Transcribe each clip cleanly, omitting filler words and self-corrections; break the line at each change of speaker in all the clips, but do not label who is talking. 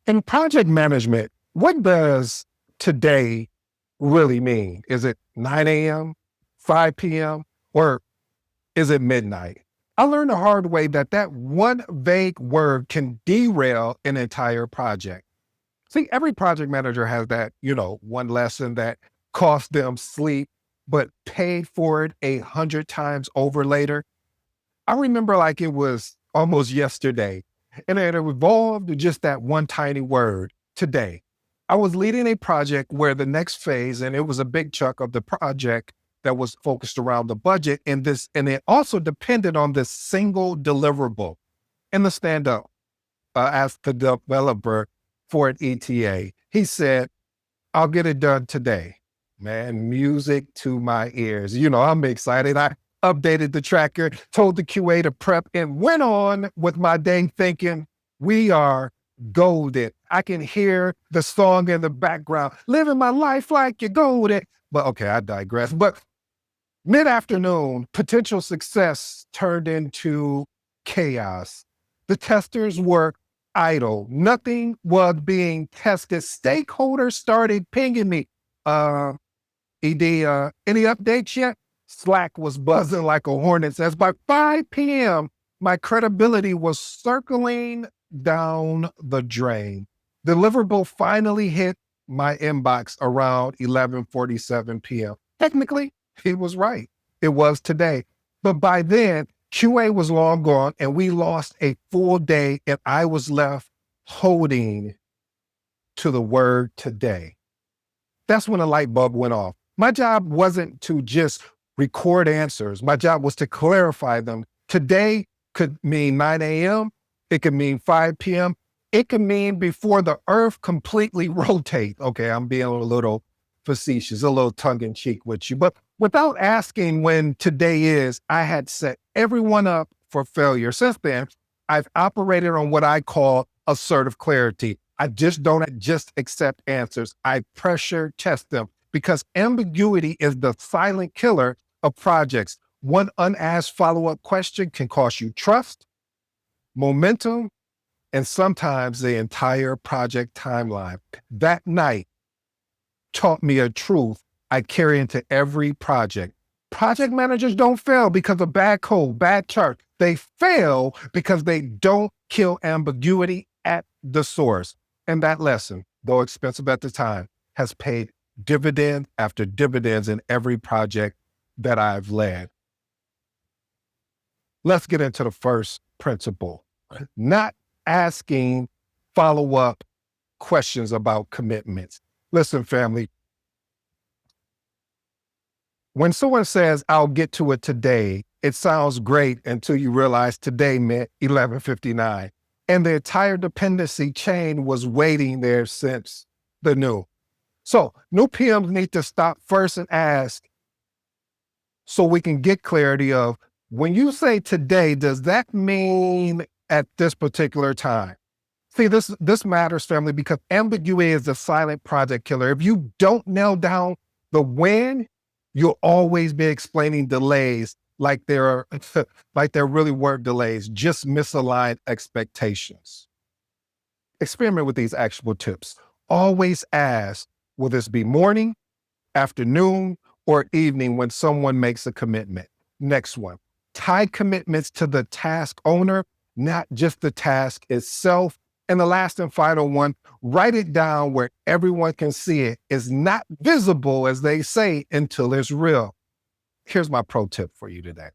In project management, what does today really mean? Is it 9 a.m., 5 p.m., or is it midnight? I learned the hard way that one vague word can derail an entire project. See, every project manager has that, one lesson that cost them sleep, but paid for it 100 times over later. I remember like it was almost yesterday, and it evolved to just that one tiny word, today. I was leading a project where the next phase, and it was a big chunk of the project that was focused around the budget, and it also depended on this single deliverable. In the stand up, asked the developer for an ETA. He said, I'll get it done today. Man, music to my ears. I'm excited. I updated the tracker, told the QA to prep, and went on with my day thinking, we are golden. I can hear the song in the background, living my life like you're golden. But okay, I digress. But mid-afternoon, potential success turned into chaos. The testers were idle. Nothing was being tested. Stakeholders started pinging me. ED, any updates yet? Slack was buzzing like a hornet's nest. By 5 p.m., my credibility was circling down the drain. Deliverable finally hit my inbox around 11:47 p.m. Technically, he was right. It was today. But by then, QA was long gone and we lost a full day, and I was left holding to the word today. That's when a light bulb went off. My job wasn't to just record answers. My job was to clarify them. Today could mean 9 a.m. It could mean 5 p.m. It could mean before the earth completely rotates. Okay, I'm being a little facetious, a little tongue in cheek with you. But without asking when today is, I had set everyone up for failure. Since then, I've operated on what I call assertive clarity. I just don't just accept answers. I pressure test them, because ambiguity is the silent killer of projects. One unasked follow-up question can cost you trust, momentum, and sometimes the entire project timeline. That night taught me a truth I carry into every project. Project managers don't fail because of bad code, bad chart. They fail because they don't kill ambiguity at the source. And that lesson, though expensive at the time, has paid dividend after dividends in every project that I've led. Let's get into the first principle. Not asking follow-up questions about commitments. Listen, family, when someone says, I'll get to it today, it sounds great until you realize today meant 11:59. And the entire dependency chain was waiting there since the new. So new PMs need to stop first and ask, so we can get clarity of, when you say today, does that mean at this particular time? See, this matters, family, because ambiguity is the silent project killer. If you don't nail down the when, you'll always be explaining delays like there really weren't delays, just misaligned expectations. Experiment with these actionable tips. Always ask, will this be morning, afternoon, or evening when someone makes a commitment? Next one, tie commitments to the task owner, not just the task itself. And the last and final one, write it down where everyone can see it. It's not visible, as they say, until it's real. Here's my pro tip for you today.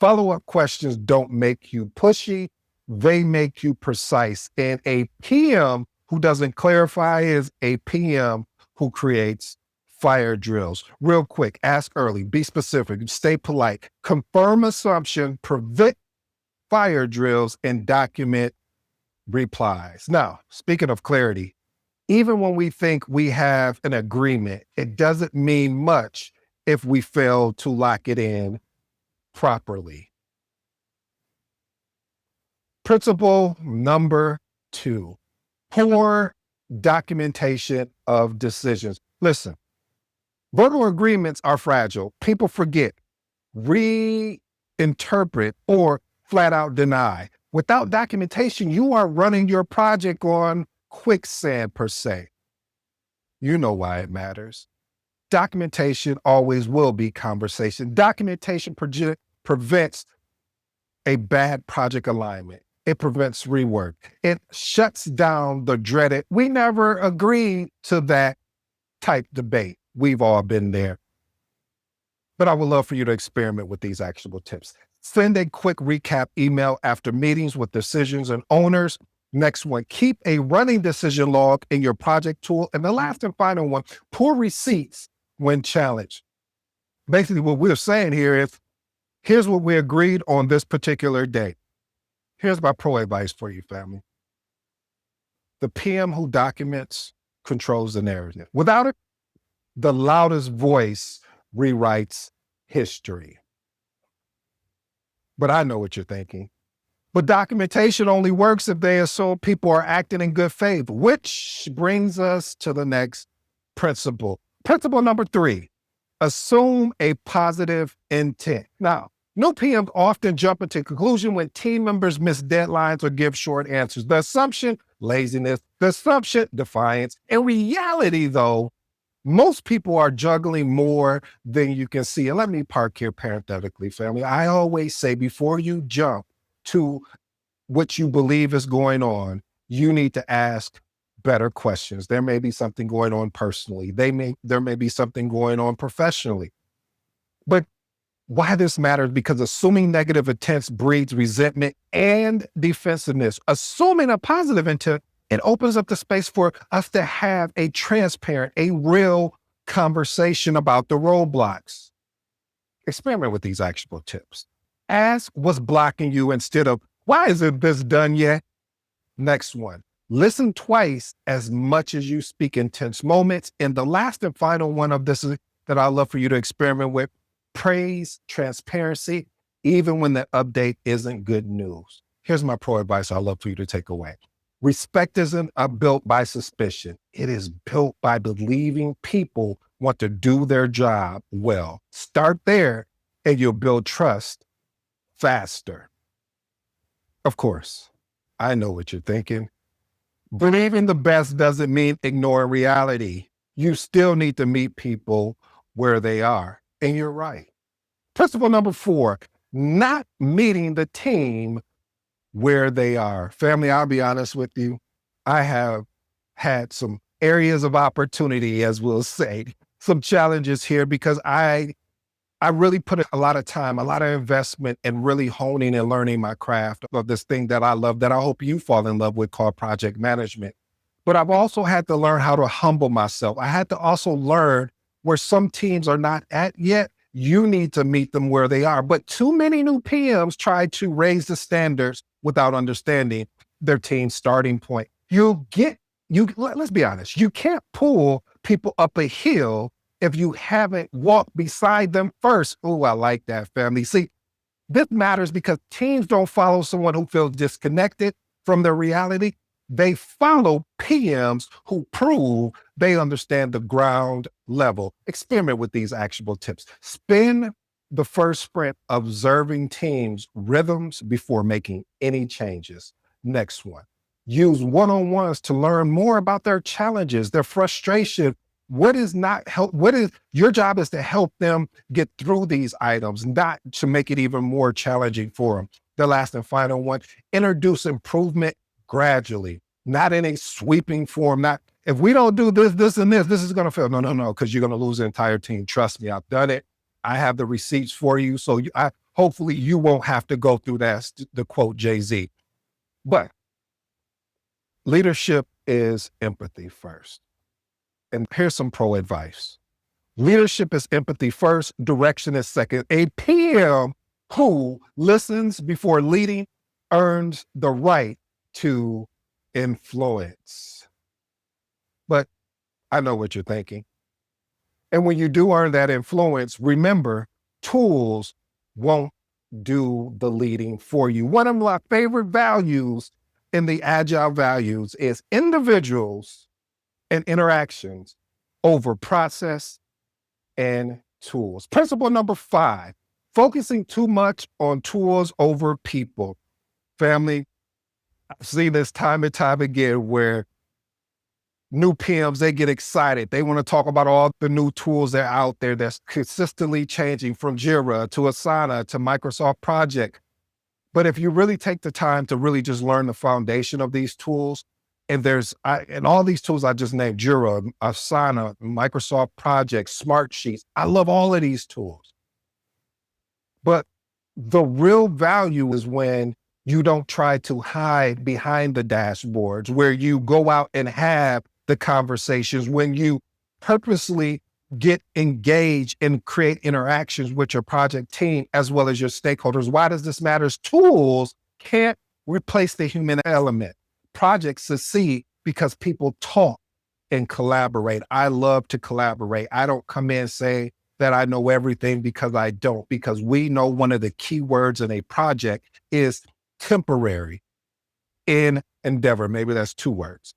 Follow-up questions don't make you pushy, they make you precise. And a PM who doesn't clarify is a PM who creates fire drills. Real quick, ask early, be specific, stay polite, confirm assumption, prevent fire drills, and document replies. Now, speaking of clarity, even when we think we have an agreement, it doesn't mean much if we fail to lock it in properly. Principle number 2, poor documentation of decisions. Listen, verbal agreements are fragile. People forget, reinterpret, or flat out deny. Without documentation, you are running your project on quicksand per se. You know why it matters. Documentation always will be conversation. Documentation prevents a bad project alignment. It prevents rework. It shuts down the dreaded, we never agreed to that type debate. We've all been there. But I would love for you to experiment with these actionable tips. Send a quick recap email after meetings with decisions and owners. Next one, keep a running decision log in your project tool. And the last and final one, pull receipts when challenged. Basically, what we're saying here is, here's what we agreed on this particular day. Here's my pro advice for you, family. The PM who documents controls the narrative. Without it, the loudest voice rewrites history. But I know what you're thinking. But documentation only works if they assume people are acting in good faith, which brings us to the next principle. Principle number 3, assume a positive intent. Now, new PMs often jump into conclusion when team members miss deadlines or give short answers. The assumption, laziness. The assumption, defiance. In reality, though, most people are juggling more than you can see. And let me park here parenthetically, family. I always say, before you jump to what you believe is going on, you need to ask better questions. There may be something going on personally. There may be something going on professionally. But why this matters, because assuming negative intents breeds resentment and defensiveness. Assuming a positive intent, it opens up the space for us to have a transparent, a real conversation about the roadblocks. Experiment with these actionable tips. Ask what's blocking you instead of, why isn't this done yet? Next one, listen twice as much as you speak in tense moments. And the last and final one of this is that I'd love for you to experiment with, praise transparency, even when the update isn't good news. Here's my pro advice I'd love for you to take away. Respect isn't built by suspicion. It is built by believing people want to do their job well. Start there and you'll build trust faster. Of course, I know what you're thinking. Believing the best doesn't mean ignoring reality. You still need to meet people where they are. And you're right. Principle number 4, not meeting the team where they are. Family, I'll be honest with you. I have had some areas of opportunity, as we'll say, some challenges here because I really put a lot of time, a lot of investment in really honing and learning my craft of this thing that I love, that I hope you fall in love with, called project management. But I've also had to learn how to humble myself. I had to also learn where some teams are not at yet. You need to meet them where they are. But too many new PMs try to raise the standards without understanding their team's starting point. Let's be honest, you can't pull people up a hill if you haven't walked beside them first. Oh, I like that, family. See, this matters because teams don't follow someone who feels disconnected from their reality. They follow PMs who prove they understand the ground level. Experiment with these actionable tips. Spend the first sprint observing teams' rhythms before making any changes. Next one, use one-on-ones to learn more about their challenges, their frustration. Your job is to help them get through these items, not to make it even more challenging for them. The last and final one, introduce improvement gradually, not in a sweeping form. Not, if we don't do this, and this is going to fail. No, because you're going to lose the entire team. Trust me, I've done it. I have the receipts for you. So hopefully you won't have to go through that, to quote Jay-Z. But leadership is empathy first. And here's some pro advice. Leadership is empathy first, direction is second. A PM who listens before leading earns the right to influence. But I know what you're thinking. And when you do earn that influence, remember, tools won't do the leading for you. One of my favorite values in the Agile values is individuals and interactions over process and tools. Principle number 5, focusing too much on tools over people. Family, I've seen this time and time again where New PMs, they get excited. They want to talk about all the new tools that are out there that's consistently changing from Jira to Asana to Microsoft Project. But if you really take the time to really just learn the foundation of these tools, and all these tools I just named, Jira, Asana, Microsoft Project, Smart Sheets, I love all of these tools. But the real value is when you don't try to hide behind the dashboards, where you go out and have the conversations, when you purposely get engaged and create interactions with your project team as well as your stakeholders. Why does this matter? Tools can't replace the human element. Projects succeed because people talk and collaborate. I love to collaborate. I don't come in saying that I know everything, because I don't, because we know one of the key words in a project is temporary in endeavor. Maybe that's 2 words.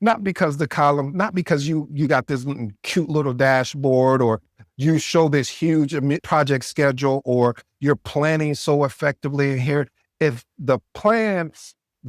Not because not because you got this cute little dashboard, or you show this huge project schedule, or you're planning so effectively in here. If the plan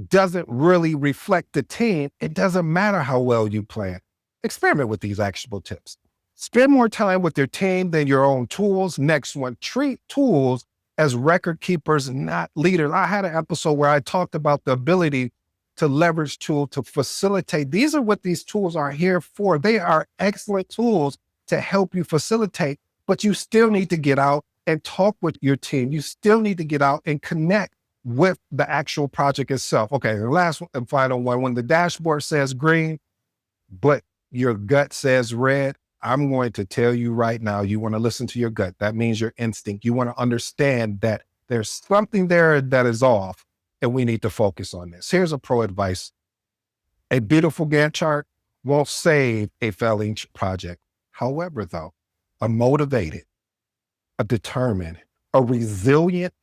doesn't really reflect the team, it doesn't matter how well you plan. Experiment with these actionable tips. Spend more time with your team than your own tools. Next one, treat tools as record keepers, not leaders. I had an episode where I talked about the ability to leverage tool to facilitate. These are what these tools are here for. They are excellent tools to help you facilitate, but you still need to get out and talk with your team. You still need to get out and connect with the actual project itself. Okay, the last and final one, when the dashboard says green, but your gut says red, I'm going to tell you right now, you want to listen to your gut. That means your instinct. You want to understand that there's something there that is off, and we need to focus on this. Here's a pro advice. A beautiful Gantt chart won't save a failing project. However, though, a motivated, a determined, a resilient,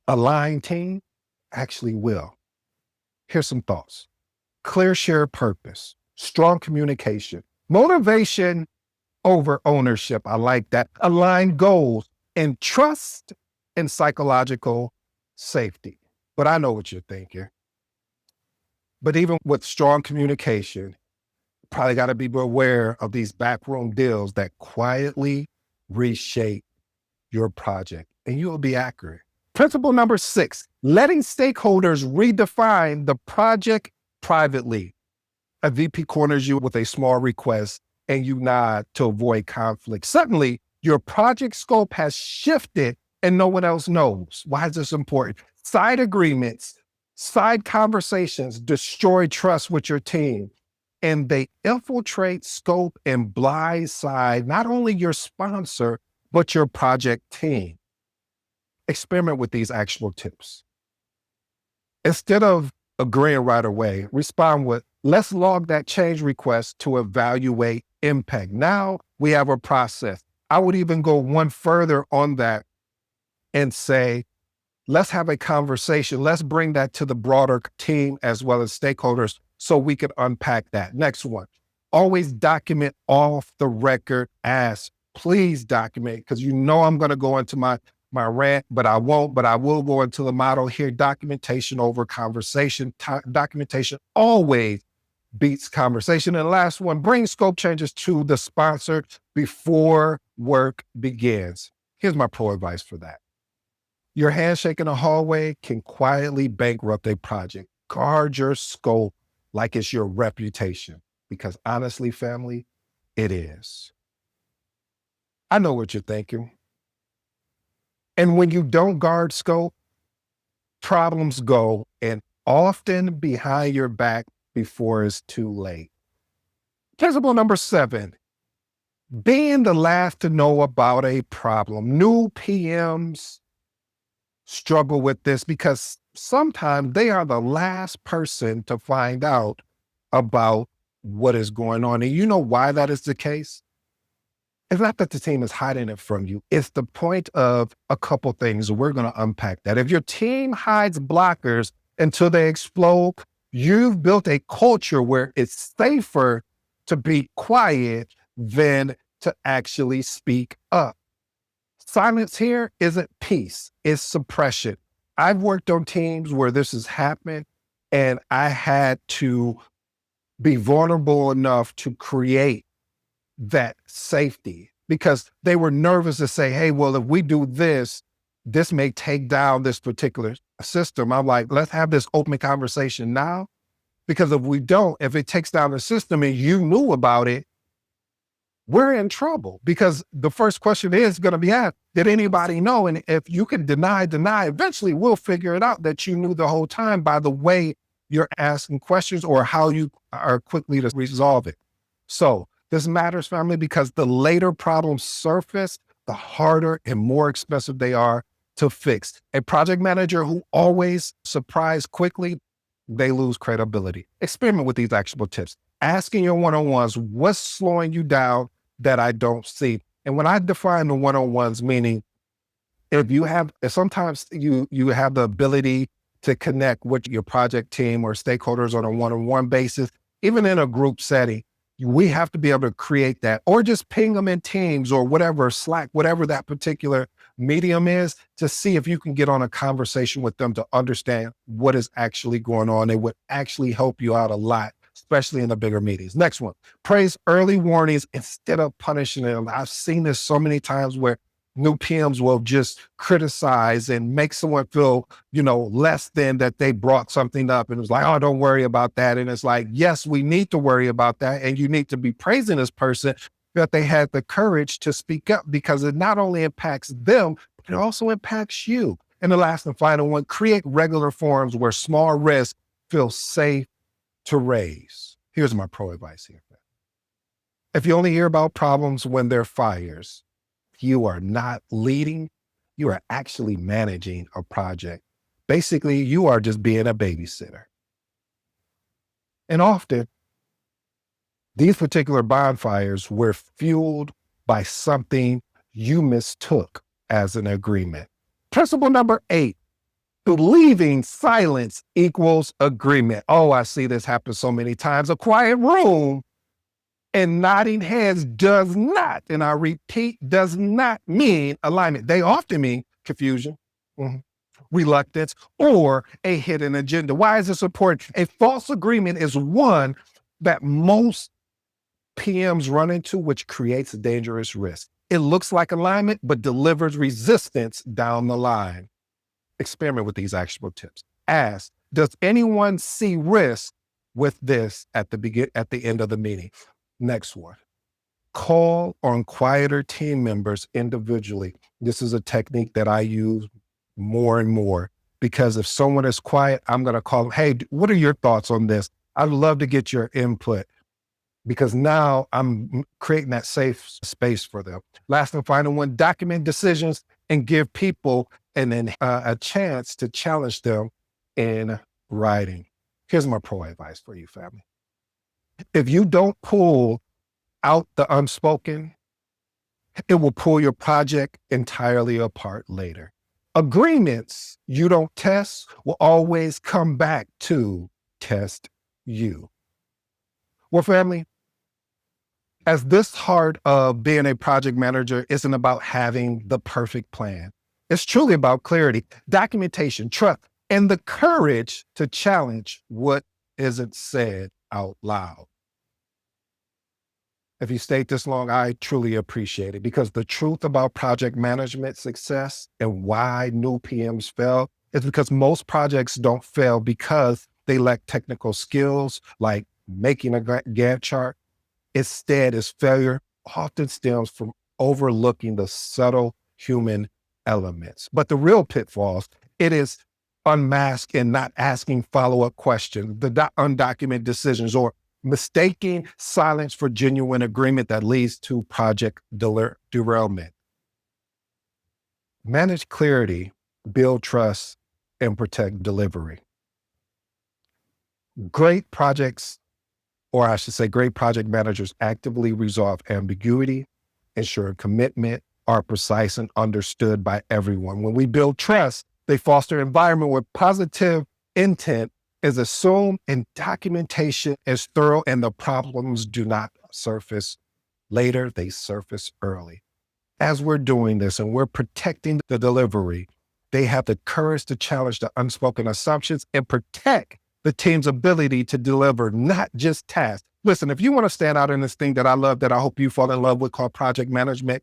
aligned team actually will. Here's some thoughts. Clear shared purpose, strong communication, motivation over ownership. I like that. Aligned goals, and trust and psychological safety. But I know what you're thinking. But even with strong communication, probably got to be aware of these backroom deals that quietly reshape your project, and you will be accurate. Principle number 6, letting stakeholders redefine the project privately. A VP corners you with a small request and you nod to avoid conflict. Suddenly, your project scope has shifted and no one else knows. Why is this important? Side agreements, side conversations destroy trust with your team, and they infiltrate scope and blindside not only your sponsor, but your project team. Experiment with these actual tips. Instead of agreeing right away, respond with, let's log that change request to evaluate impact. Now we have a process. I would even go one further on that and say, let's have a conversation. Let's bring that to the broader team as well as stakeholders so we can unpack that. Next one, always document off the record asks. Please document, because you know I'm going to go into my rant, but I won't, but I will go into the model here. Documentation over conversation. Documentation always beats conversation. And the last one, bring scope changes to the sponsor before work begins. Here's my pro advice for that. Your handshake in a hallway can quietly bankrupt a project. Guard your scope like it's your reputation, because honestly, family, it is. I know what you're thinking. And when you don't guard scope, problems go, and often behind your back before it's too late. Principle number 7, being the last to know about a problem. New PMs struggle with this because sometimes they are the last person to find out about what is going on. And you know why that is the case? It's not that the team is hiding it from you. It's the point of a couple things. We're going to unpack that. If your team hides blockers until they explode, you've built a culture where it's safer to be quiet than to actually speak up. Silence here isn't peace, it's suppression. I've worked on teams where this has happened, and I had to be vulnerable enough to create that safety because they were nervous to say, hey, well, if we do this, this may take down this particular system. I'm like, let's have this open conversation now. Because if we don't, if it takes down the system and you knew about it, we're in trouble because the first question is going to be asked, did anybody know? And if you can deny, eventually we'll figure it out that you knew the whole time by the way you're asking questions or how you are quickly to resolve it. So this matters, family, because the later problems surface, the harder and more expensive they are to fix. A project manager who always surprise quickly, they lose credibility. Experiment with these actionable tips. Asking your one-on-ones, what's slowing you down that I don't see? And when I define the one-on-ones, meaning if sometimes you have the ability to connect with your project team or stakeholders on a one-on-one basis, even in a group setting, we have to be able to create that, or just ping them in Teams or whatever, Slack, whatever that particular medium is, to see if you can get on a conversation with them to understand what is actually going on. It would actually help you out a lot, especially in the bigger meetings. Next one, praise early warnings instead of punishing them. I've seen this so many times where new PMs will just criticize and make someone feel, less than that they brought something up. And it's like, oh, don't worry about that. And it's like, yes, we need to worry about that. And you need to be praising this person that they had the courage to speak up, because it not only impacts them, but it also impacts you. And the last and final one, create regular forums where small risks feel safe to raise. Here's my pro advice here. If you only hear about problems when there are fires, you are not leading, you are actually managing a project. Basically, you are just being a babysitter. And often, these particular bonfires were fueled by something you mistook as an agreement. Principle number 8, believing silence equals agreement. Oh, I see this happen so many times. A quiet room and nodding heads does not, and I repeat, does not mean alignment. They often mean confusion, reluctance, or a hidden agenda. Why is this important? A false agreement is one that most PMs run into, which creates a dangerous risk. It looks like alignment, but delivers resistance down the line. Experiment with these actionable tips. Ask, does anyone see risk with this at the end of the meeting? Next one, call on quieter team members individually. This is a technique that I use more and more, because if someone is quiet, I'm going to call them, hey, what are your thoughts on this? I'd love to get your input, because now I'm creating that safe space for them. Last and final one, document decisions and give people a chance to challenge them in writing. Here's my pro advice for you, family. If you don't pull out the unspoken, it will pull your project entirely apart later. Agreements you don't test will always come back to test you. Well, family, as this heart of being a project manager isn't about having the perfect plan, it's truly about clarity, documentation, trust, and the courage to challenge what isn't said out loud. If you stayed this long, I truly appreciate it, because the truth about project management success and why new PMs fail is because most projects don't fail because they lack technical skills like making a Gantt chart. Instead, its failure often stems from overlooking the subtle human elements. But the real pitfalls, it is unmasked and not asking follow-up questions, the undocumented decisions, or mistaking silence for genuine agreement that leads to project derailment. Manage clarity, build trust, and protect delivery. Great projects, or I should say great project managers, actively resolve ambiguity, ensure commitment, are precise and understood by everyone. When we build trust, they foster an environment where positive intent is assumed and documentation is thorough, and the problems do not surface later, they surface early. As we're doing this and we're protecting the delivery, they have the courage to challenge the unspoken assumptions and protect the team's ability to deliver not just tasks. Listen, if you want to stand out in this thing that I love, that I hope you fall in love with, called project management,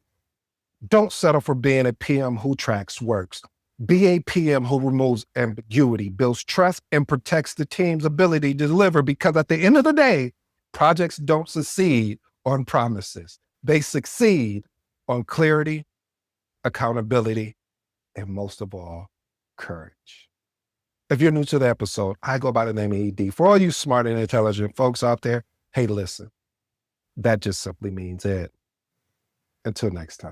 don't settle for being a PM who tracks works. Be a PM who removes ambiguity, builds trust, and protects the team's ability to deliver, because at the end of the day, projects don't succeed on promises. They succeed on clarity, accountability, and most of all, courage. If you're new to the episode, I go by the name of ED. For all you smart and intelligent folks out there, hey, listen, that just simply means it. Until next time.